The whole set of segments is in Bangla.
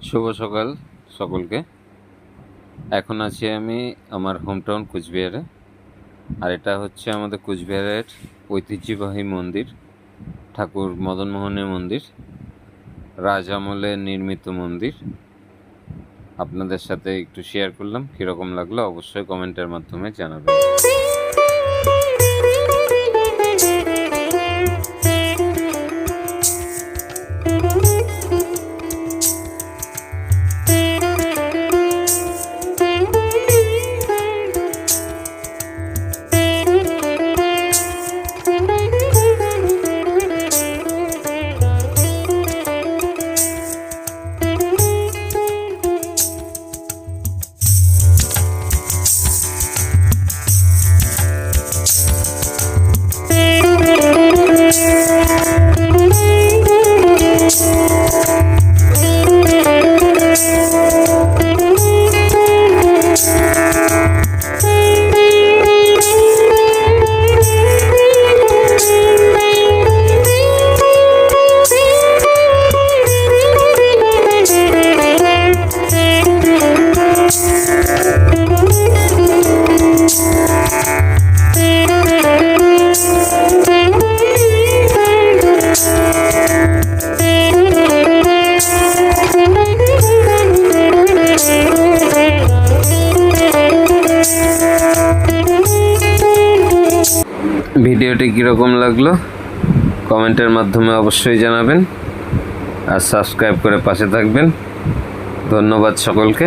শুভ সকাল সকলকে। এখন আছি আমি আমার হোমটাউন কুচবিহারে। আর এটা হচ্ছে আমাদের কুচবিহারের ঐতিহ্যবাহী মন্দির, ঠাকুর মদনমোহনের মন্দির, রাজ আমলে নির্মিত মন্দির। আপনাদের সাথে একটু শেয়ার করলাম, কীরকম লাগলো অবশ্যই কমেন্টের মাধ্যমে জানাবেন। ভিডিওটি কীরকম লাগলো কমেন্টের মাধ্যমে অবশ্যই জানাবেন, আর সাবস্ক্রাইব করে পাশে থাকবেন। ধন্যবাদ সকলকে,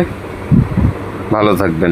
ভালো থাকবেন।